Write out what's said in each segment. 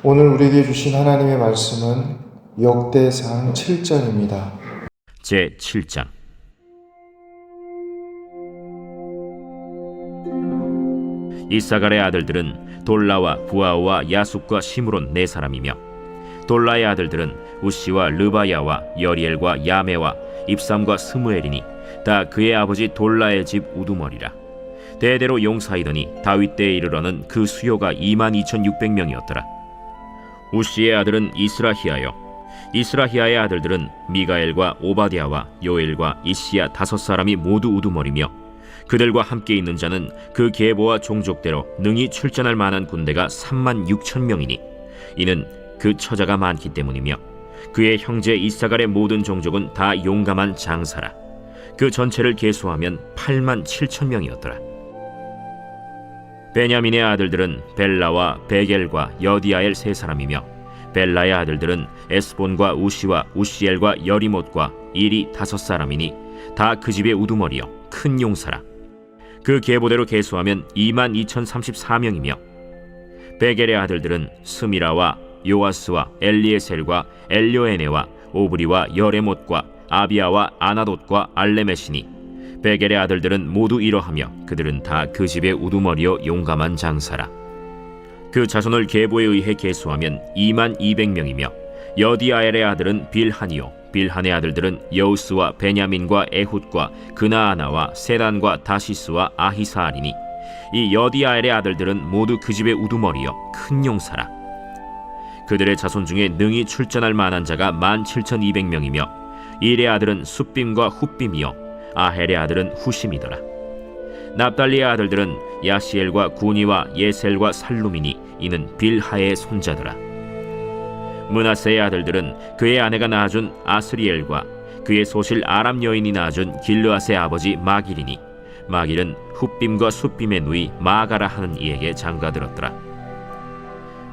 오늘 우리에게 주신 하나님의 말씀은 역대상 7장입니다. 제 7장. 이사갈의 아들들은 돌라와 부아와 야숫과 시므론 네 사람이며, 돌라의 아들들은 우시와 르바야와 여리엘과 야메와 입삼과 스무엘이니 다 그의 아버지 돌라의 집 우두머리라. 대대로 용사이더니 다윗 때에 이르러는 그 수요가 22,600명이었더라. 우시의 아들은 이스라히야요, 이스라히야의 아들들은 미가엘과 오바댜와 요엘과 이시야 다섯 사람이 모두 우두머리며, 그들과 함께 있는 자는 그 계보와 종족대로 능히 출전할 만한 군대가 36,000명이니 이는 그 처자가 많기 때문이며, 그의 형제 이사갈의 모든 종족은 다 용감한 장사라. 그 전체를 계수하면 87,000명이었더라. 베냐민의 아들들은 벨라와 베겔과 여디아엘 세 사람이며, 벨라의 아들들은 에스본과 우시와 우시엘과 여리못과 일이 다섯 사람이니 다 그 집의 우두머리요 큰 용사라. 그 계보대로 계수하면 22,034명이며, 베겔의 아들들은 스미라와 요아스와 엘리에셀과 엘료에네와 오브리와 여레못과 아비아와 아나돗과 알레메시니, 베겔의 아들들은 모두 이러하며 그들은 다 그 집의 우두머리요 용감한 장사라. 그 자손을 계보에 의해 계수하면 22,000명이며, 여디아엘의 아들은 빌한이요, 빌한의 아들들은 여우스와 베냐민과 에훗과 그나아나와 세단과 다시스와 아히사알이니 이 여디아엘의 아들들은 모두 그 집의 우두머리요 큰 용사라. 그들의 자손 중에 능히 출전할 만한 자가 17,200명이며, 일의 아들은 숫빔과 훗빔이요 아헬의 아들은 후심이더라. 납달리의 아들들은 야시엘과 구니와 예셀과 살루미니 이는 빌하의 손자더라. 므낫세의 아들들은 그의 아내가 낳아준 아스리엘과 그의 소실 아람 여인이 낳아준 길르앗의 아버지 마길이니, 마길은 훗빔과 숫빔의 누이 마가라 하는 이에게 장가들었더라.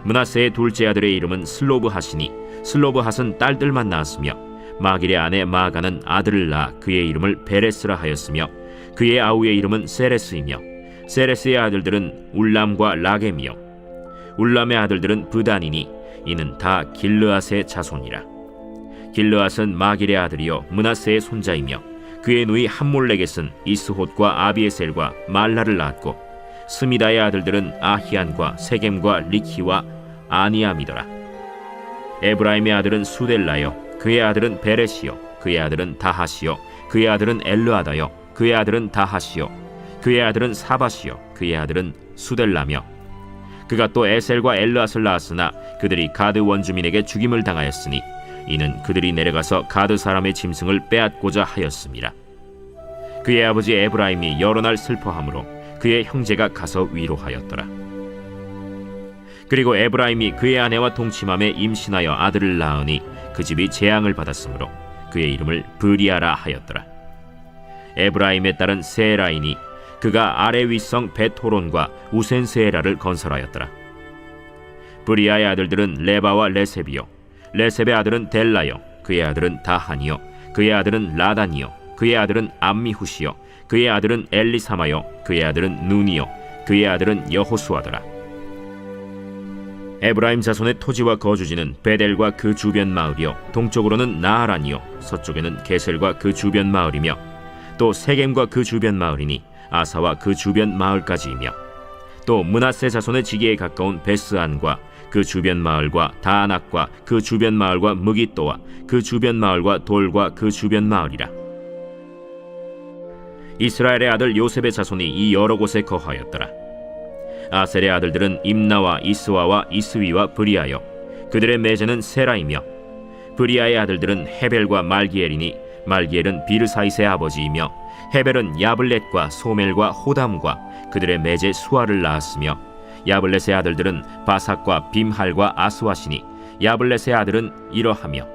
므낫세의 둘째 아들의 이름은 슬로브핫이니 슬로브핫은 딸들만 낳았으며, 마길의 아내 마가는 아들을 낳아 그의 이름을 베레스라 하였으며, 그의 아우의 이름은 세레스이며, 세레스의 아들들은 울람과 라겜이요, 울람의 아들들은 브단이니 이는 다 길르앗의 자손이라. 길르앗은 마길의 아들이요 므낫세의 손자이며, 그의 누이 함몰레겟은 이스톳과 아비에셀과 말라를 낳았고, 스미다의 아들들은 아히안과 세겜과 리키와 아니암이더라. 에브라임의 아들은 수델라요, 그의 아들은 베레시요, 그의 아들은 다하시요, 그의 아들은 엘르아다요, 그의 아들은 다하시요, 그의 아들은 사바시요, 그의 아들은 수델라며, 그가 또 에셀과 엘르앗을 낳았으나 그들이 가드 원주민에게 죽임을 당하였으니 이는 그들이 내려가서 가드 사람의 짐승을 빼앗고자 하였음이라. 그의 아버지 에브라임이 여러 날 슬퍼하므로 그의 형제가 가서 위로하였더라. 그리고 에브라임이 그의 아내와 동침함에 임신하여 아들을 낳으니 그 집이 재앙을 받았으므로 그의 이름을 브리아라 하였더라. 에브라임의 딸은 세라이니 그가 아래 윗성 베토론과 우센세라를 건설하였더라. 브리아의 아들들은 레바와 레셉이요, 레셉의 아들은 델라요, 그의 아들은 다한이요, 그의 아들은 라단이요, 그의 아들은 암미후시요, 그의 아들은 엘리사마요, 그의 아들은 눈이요, 그의 아들은 여호수아더라. 에브라임 자손의 토지와 거주지는 베델과 그 주변 마을이요, 동쪽으로는 나하란이요, 서쪽에는 게셀과 그 주변 마을이며, 또 세겜과 그 주변 마을이니 아사와 그 주변 마을까지이며, 또 므낫세 자손의 지기에 가까운 베스안과 그 주변 마을과 다안악과 그 주변 마을과 무깃도와 그 주변 마을과 돌과 그 주변 마을이라. 이스라엘의 아들 요셉의 자손이 이 여러 곳에 거하였더라. 아셀의 아들들은 임나와 이스와와 이스위와 브리아요, 그들의 매제는 세라이며, 브리아의 아들들은 헤벨과 말기엘이니 말기엘은 비르사이스의 아버지이며, 헤벨은 야블렛과 소멜과 호담과 그들의 매제 수아를 낳았으며, 야블렛의 아들들은 바삭과 빔할과 아스와시니 야블렛의 아들은 이러하며,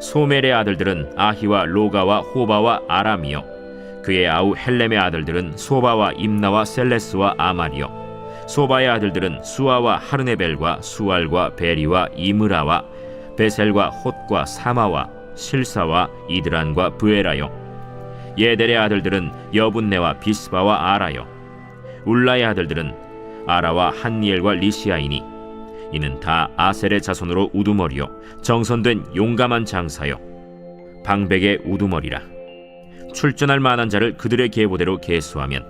소멜의 아들들은 아히와 로가와 호바와 아람이요, 그의 아우 헬렘의 아들들은 소바와 임나와 셀레스와 아말이요, 소바의 아들들은 수아와 하르네벨과 수알과 베리와 이므라와 베셀과 톳과 사마와 실사와 이드란과 브에라요, 예델의 아들들은 여분네와 비스바와 아라요, 울라의 아들들은 아라와 한니엘과 리시아이니 이는 다 아셀의 자손으로 우두머리요 정선된 용감한 장사요 방백의 우두머리라. 출전할 만한 자를 그들의 계보대로 계수하면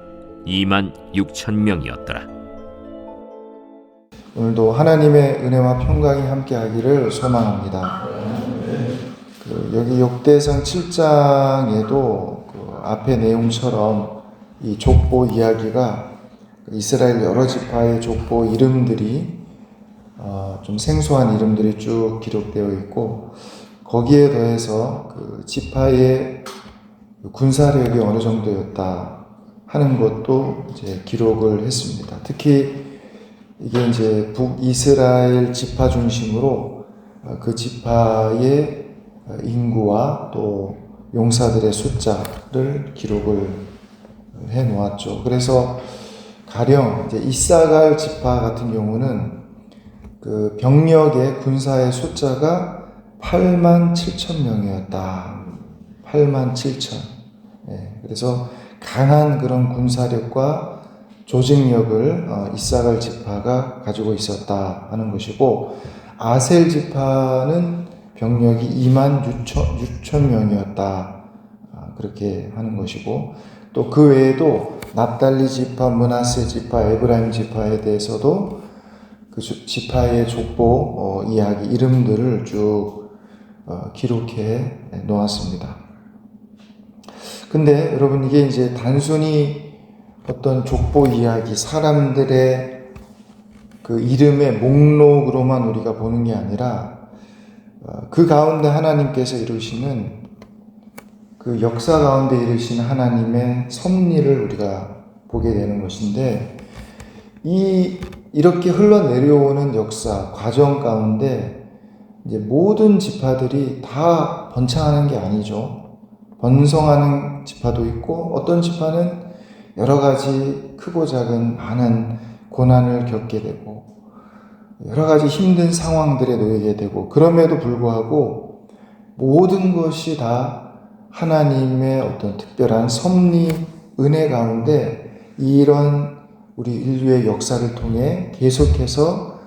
26,000명이었더라. 오늘도 하나님의 은혜와 평강이 함께하기를 소망합니다. 여기 역대상 7장에도 앞의 내용처럼 이 족보 이야기가 이스라엘 여러 지파의 족보 이름들이 좀 생소한 이름들이 쭉 기록되어 있고, 거기에 더해서 그 지파의 군사력이 어느 정도였다 하는 것도 이제 기록을 했습니다. 특히 이게 이제 북이스라엘 지파 중심으로 그 지파의 인구와 또 용사들의 숫자를 기록을 해 놓았죠. 그래서 가령 이제 이사갈 지파 같은 경우는 그 병력의 군사의 숫자가 87,000명이었다. 87,000. 예, 그래서 강한 그런 군사력과 조직력을 이사갈 지파가 가지고 있었다 하는 것이고, 아셀 지파는 병력이 26,000명이었다. 그렇게 하는 것이고, 또 그 외에도 납달리 지파, 므낫세 지파, 에브라임 지파에 대해서도 그 지파의 족보 이야기 이름들을 쭉 기록해 놓았습니다. 근데 여러분, 이게 이제 단순히 어떤 족보 이야기, 사람들의 그 이름의 목록으로만 우리가 보는 게 아니라 그 가운데 하나님께서 이루시는 그 역사 가운데 이루신 하나님의 섭리를 우리가 보게 되는 것인데, 이렇게 흘러내려오는 역사 과정 가운데 이제 모든 지파들이 다 번창하는 게 아니죠. 번성하는 지파도 있고, 어떤 지파는 여러 가지 크고 작은 많은 고난을 겪게 되고 여러 가지 힘든 상황들에 놓이게 되고, 그럼에도 불구하고 모든 것이 다 하나님의 어떤 특별한 섭리, 은혜 가운데 이런 우리 인류의 역사를 통해 계속해서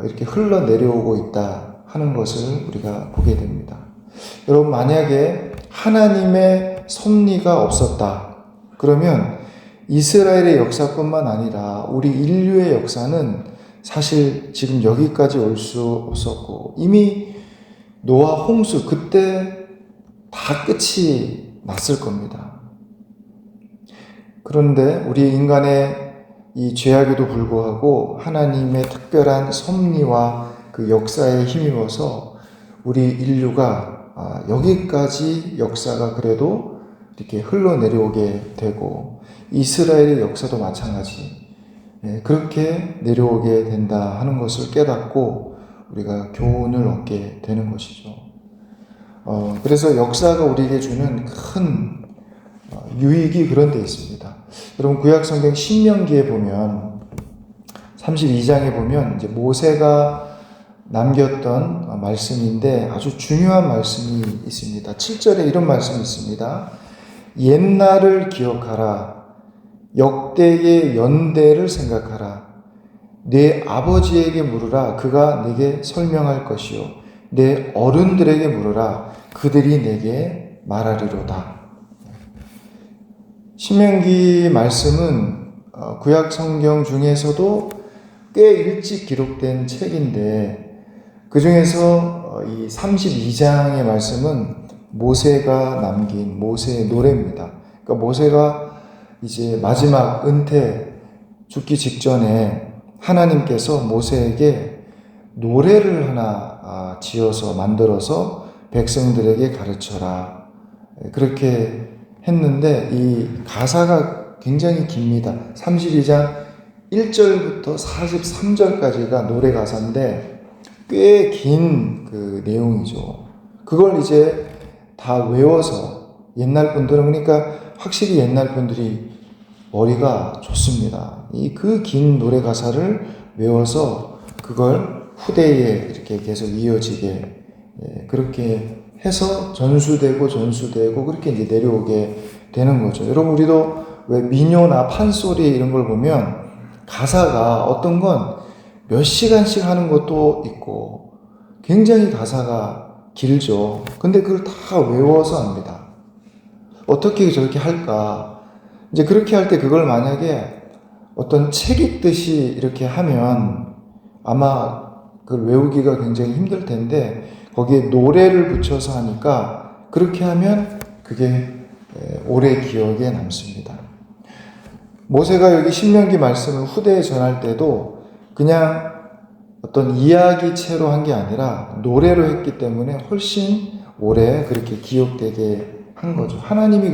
이렇게 흘러내려오고 있다 하는 것을 우리가 보게 됩니다. 여러분, 만약에 하나님의 섭리가 없었다 그러면 이스라엘의 역사뿐만 아니라 우리 인류의 역사는 사실 지금 여기까지 올 수 없었고, 이미 노아 홍수 그때 다 끝이 났을 겁니다. 그런데 우리 인간의 이 죄악에도 불구하고 하나님의 특별한 섭리와 그 역사에 힘입어서 우리 인류가 여기까지 역사가 그래도 이렇게 흘러내려오게 되고, 이스라엘의 역사도 마찬가지 그렇게 내려오게 된다 하는 것을 깨닫고 우리가 교훈을 얻게 되는 것이죠. 그래서 역사가 우리에게 주는 큰 유익이 그런 데 있습니다. 여러분, 구약성경 신명기에 보면 32장에 보면 이제 모세가 남겼던 말씀인데 아주 중요한 말씀이 있습니다. 7절에 이런 말씀이 있습니다. 옛날을 기억하라. 역대의 연대를 생각하라. 내 아버지에게 물으라. 그가 내게 설명할 것이요. 내 어른들에게 물으라. 그들이 내게 말하리로다. 신명기 말씀은 구약 성경 중에서도 꽤 일찍 기록된 책인데, 그 중에서 이 32장의 말씀은 모세가 남긴 모세의 노래입니다. 그러니까 모세가 이제 마지막 은퇴 죽기 직전에 하나님께서 모세에게 노래를 하나 지어서 만들어서 백성들에게 가르쳐라. 그렇게 했는데 이 가사가 굉장히 깁니다. 32장 1절부터 43절까지가 노래 가사인데 꽤 긴 그 내용이죠. 그걸 이제 다 외워서, 옛날 분들은, 그러니까 확실히 옛날 분들이 머리가 좋습니다. 이 그 긴 노래 가사를 외워서 그걸 후대에 이렇게 계속 이어지게 그렇게 해서 전수되고 그렇게 이제 내려오게 되는 거죠. 여러분, 우리도 왜 민요나 판소리 이런 걸 보면 가사가 어떤 건 몇 시간씩 하는 것도 있고 굉장히 가사가 길죠. 근데 그걸 다 외워서 합니다. 어떻게 저렇게 할까? 이제 그렇게 할 때 그걸 만약에 어떤 책 읽듯이 이렇게 하면 아마 그걸 외우기가 굉장히 힘들 텐데 거기에 노래를 붙여서 하니까 그렇게 하면 그게 오래 기억에 남습니다. 모세가 여기 신명기 말씀을 후대에 전할 때도 그냥 어떤 이야기체로 한 게 아니라 노래로 했기 때문에 훨씬 오래 그렇게 기억되게 한 거죠. 하나님이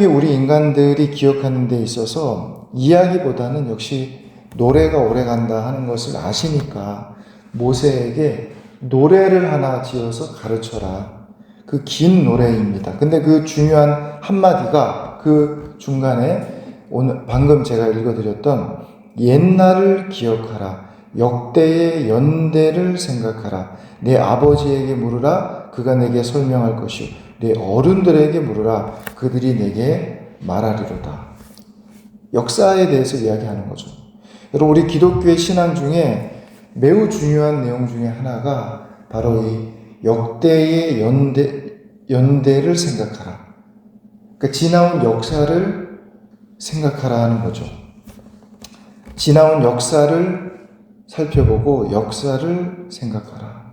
우리 인간들이 기억하는 데 있어서 이야기보다는 역시 노래가 오래 간다 하는 것을 아시니까 모세에게 노래를 하나 지어서 가르쳐라. 그 긴 노래입니다. 근데 그 중요한 한마디가 그 중간에 오늘 방금 제가 읽어드렸던 옛날을 기억하라. 역대의 연대를 생각하라. 내 아버지에게 물으라. 그가 내게 설명할 것이요. 내 어른들에게 물으라. 그들이 내게 말하리로다. 역사에 대해서 이야기하는 거죠. 여러분, 우리 기독교의 신앙 중에 매우 중요한 내용 중에 하나가 바로 이 역대의 연대를 생각하라. 그러니까 지나온 역사를 생각하라 하는 거죠. 지나온 역사를 살펴보고 역사를 생각하라.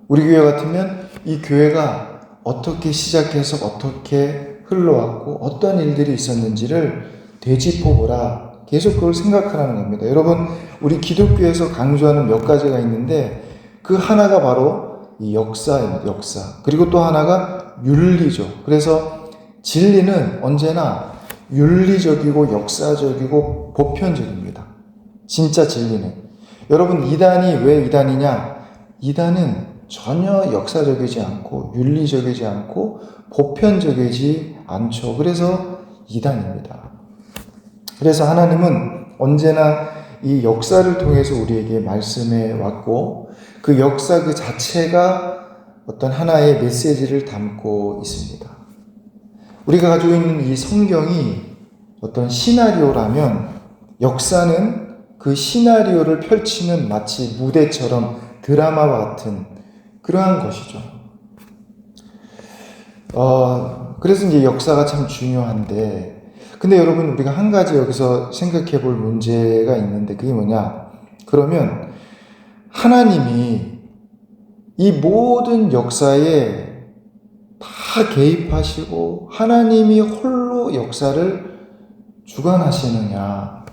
우리 교회 같으면 이 교회가 어떻게 시작해서 어떻게 흘러왔고 어떤 일들이 있었는지를 되짚어보라. 계속 그걸 생각하라는 겁니다. 여러분, 우리 기독교에서 강조하는 몇 가지가 있는데 그 하나가 바로 이 역사입니다. 역사. 그리고 또 하나가 윤리죠. 그래서 진리는 언제나 윤리적이고 역사적이고 보편적입니다. 진짜 진리는. 여러분, 이단이 왜 이단이냐? 이단은 전혀 역사적이지 않고 윤리적이지 않고 보편적이지 않죠. 그래서 이단입니다. 그래서 하나님은 언제나 이 역사를 통해서 우리에게 말씀해 왔고 그 역사 그 자체가 어떤 하나의 메시지를 담고 있습니다. 우리가 가지고 있는 이 성경이 어떤 시나리오라면 역사는 그 시나리오를 펼치는 마치 무대처럼 드라마와 같은 그러한 것이죠. 그래서 이제 역사가 참 중요한데 근데 여러분 우리가 한 가지 여기서 생각해 볼 문제가 있는데 그게 뭐냐? 그러면 하나님이 이 모든 역사에 다 개입하시고 하나님이 홀로 역사를 주관하시느냐?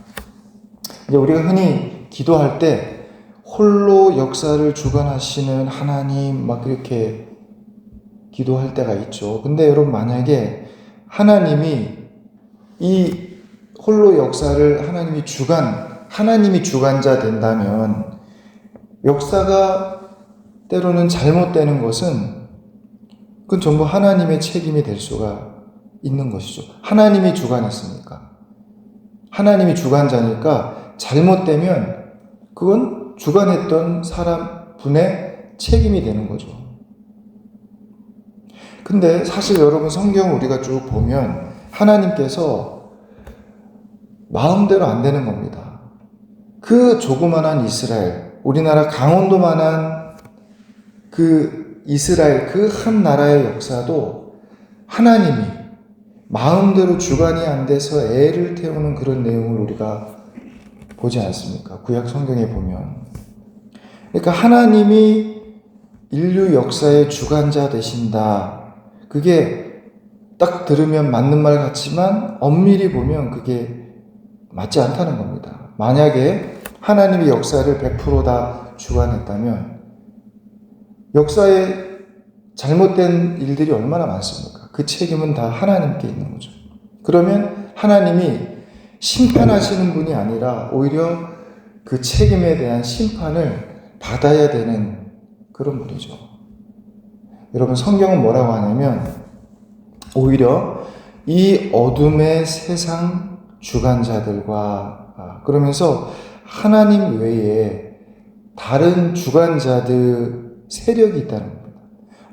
이제 우리가 흔히 기도할 때 홀로 역사를 주관하시는 하나님 막 그렇게 기도할 때가 있죠. 근데 여러분 만약에 하나님이 이 홀로 역사를 하나님이 주관자 된다면 역사가 때로는 잘못되는 것은 그건 전부 하나님의 책임이 될 수가 있는 것이죠. 하나님이 주관했으니까. 하나님이 주관자니까 잘못되면 그건 주관했던 사람분의 책임이 되는 거죠. 근데 사실 여러분 성경 우리가 쭉 보면 하나님께서 마음대로 안 되는 겁니다. 그 조그만한 이스라엘, 우리나라 강원도만한 그 이스라엘 그 한 나라의 역사도 하나님이 마음대로 주관이 안 돼서 애를 태우는 그런 내용을 우리가 보지 않습니까? 구약 성경에 보면. 그러니까 하나님이 인류 역사의 주관자 되신다. 그게 딱 들으면 맞는 말 같지만 엄밀히 보면 그게 맞지 않다는 겁니다. 만약에 하나님이 역사를 100% 다 주관했다면 역사에 잘못된 일들이 얼마나 많습니까? 그 책임은 다 하나님께 있는 거죠. 그러면 하나님이 심판하시는 분이 아니라 오히려 그 책임에 대한 심판을 받아야 되는 그런 분이죠. 여러분 성경은 뭐라고 하냐면 오히려 이 어둠의 세상 주관자들과 그러면서 하나님 외에 다른 주관자들 세력이 있다는 겁니다.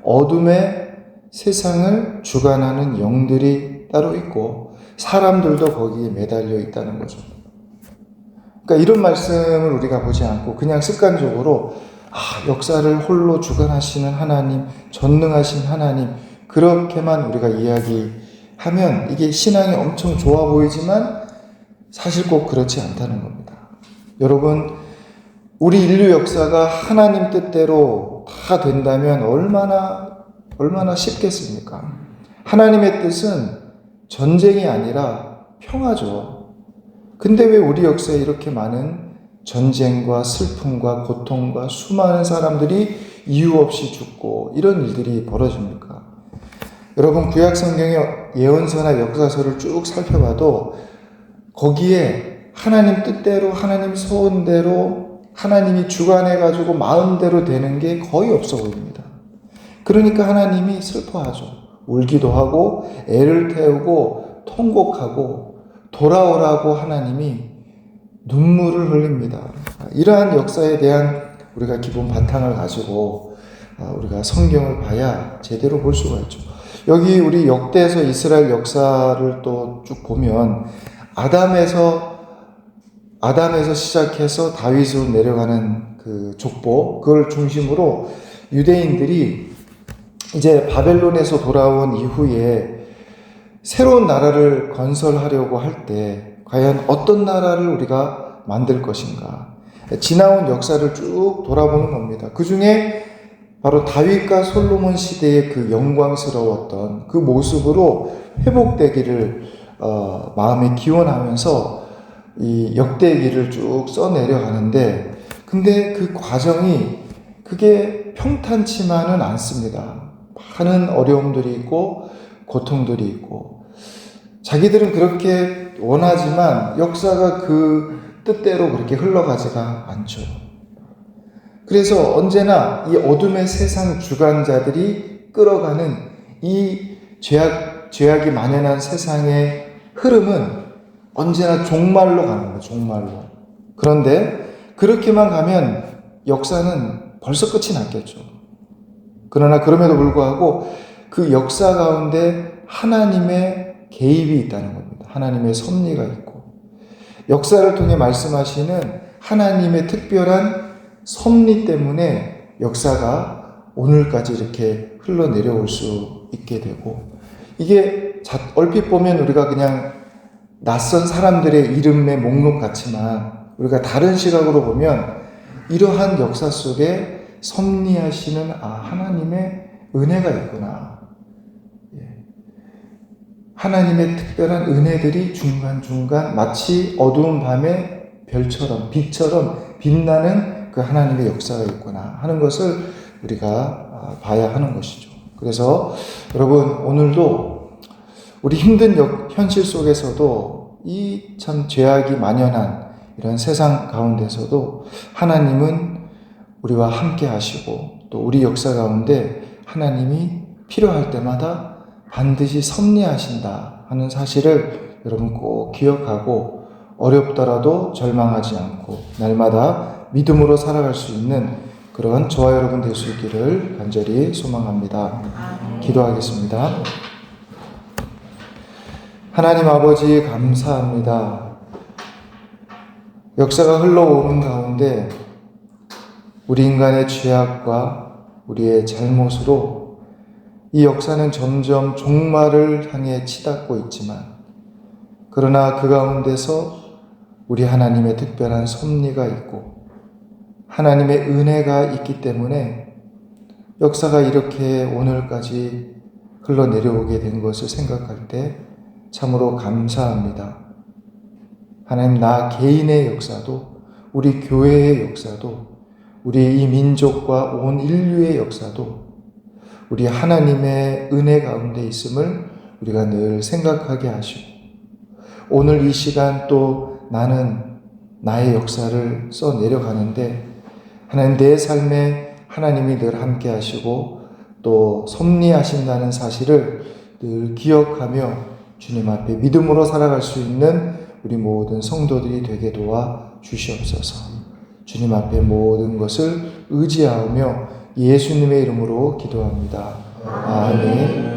어둠의 세상을 주관하는 영들이 따로 있고 사람들도 거기에 매달려 있다는 거죠. 그러니까 이런 말씀을 우리가 보지 않고 그냥 습관적으로 역사를 홀로 주관하시는 하나님, 전능하신 하나님, 그렇게만 우리가 이야기하면 이게 신앙이 엄청 좋아 보이지만 사실 꼭 그렇지 않다는 겁니다. 여러분, 우리 인류 역사가 하나님 뜻대로 다 된다면 얼마나 쉽겠습니까? 하나님의 뜻은 전쟁이 아니라 평화죠. 근데 왜 우리 역사에 이렇게 많은 전쟁과 슬픔과 고통과 수많은 사람들이 이유 없이 죽고 이런 일들이 벌어집니까? 여러분, 구약 성경의 예언서나 역사서를 쭉 살펴봐도 거기에 하나님 뜻대로, 하나님 소원대로, 하나님이 주관해가지고 마음대로 되는 게 거의 없어 보입니다. 그러니까 하나님이 슬퍼하죠. 울기도 하고 애를 태우고 통곡하고 돌아오라고 하나님이 눈물을 흘립니다. 이러한 역사에 대한 우리가 기본 바탕을 가지고 우리가 성경을 봐야 제대로 볼 수가 있죠. 여기 우리 역대에서 이스라엘 역사를 또 쭉 보면 아담에서 시작해서 다윗으로 내려가는 그 족보, 그걸 중심으로 유대인들이 이제 바벨론에서 돌아온 이후에 새로운 나라를 건설하려고 할 때 과연 어떤 나라를 우리가 만들 것인가, 지나온 역사를 쭉 돌아보는 겁니다. 그 중에 바로 다윗과 솔로몬 시대의 그 영광스러웠던 그 모습으로 회복되기를 마음에 기원하면서 이 역대기를 쭉 써내려가는데, 근데 그 과정이 그게 평탄치만은 않습니다. 많은 어려움들이 있고 고통들이 있고, 자기들은 그렇게 원하지만 역사가 그 뜻대로 그렇게 흘러가지가 않죠. 그래서 언제나 이 어둠의 세상 주관자들이 끌어가는 이 죄악이 만연한 세상의 흐름은 언제나 종말로 가는 거예요. 종말로. 그런데 그렇게만 가면 역사는 벌써 끝이 났겠죠. 그러나 그럼에도 불구하고 그 역사 가운데 하나님의 개입이 있다는 겁니다. 하나님의 섭리가 있고, 역사를 통해 말씀하시는 하나님의 특별한 섭리 때문에 역사가 오늘까지 이렇게 흘러내려올 수 있게 되고, 이게 얼핏 보면 우리가 그냥 낯선 사람들의 이름의 목록 같지만 우리가 다른 시각으로 보면 이러한 역사 속에 섭리하시는 하나님의 은혜가 있구나. 하나님의 특별한 은혜들이 중간중간 마치 어두운 밤의 별처럼, 빛처럼 빛나는 그 하나님의 역사가 있구나 하는 것을 우리가 봐야 하는 것이죠. 그래서 여러분, 오늘도 우리 힘든 현실 속에서도 이 참 죄악이 만연한 이런 세상 가운데서도 하나님은 우리와 함께 하시고, 또 우리 역사 가운데 하나님이 필요할 때마다 반드시 섭리하신다 하는 사실을 여러분 꼭 기억하고, 어렵더라도 절망하지 않고 날마다 믿음으로 살아갈 수 있는 그런 저와 여러분 될 수 있기를 간절히 소망합니다. 기도하겠습니다. 하나님 아버지, 감사합니다. 역사가 흘러오는 가운데 우리 인간의 죄악과 우리의 잘못으로 이 역사는 점점 종말을 향해 치닫고 있지만, 그러나 그 가운데서 우리 하나님의 특별한 섭리가 있고 하나님의 은혜가 있기 때문에 역사가 이렇게 오늘까지 흘러내려오게 된 것을 생각할 때 참으로 감사합니다. 하나님, 나 개인의 역사도, 우리 교회의 역사도, 우리 이 민족과 온 인류의 역사도 우리 하나님의 은혜 가운데 있음을 우리가 늘 생각하게 하시고, 오늘 이 시간 또 나는 나의 역사를 써 내려가는데 하나님, 내 삶에 하나님이 늘 함께 하시고 또 섭리하신다는 사실을 늘 기억하며 주님 앞에 믿음으로 살아갈 수 있는 우리 모든 성도들이 되게 도와 주시옵소서. 주님 앞에 모든 것을 의지하며 예수님의 이름으로 기도합니다. 아멘.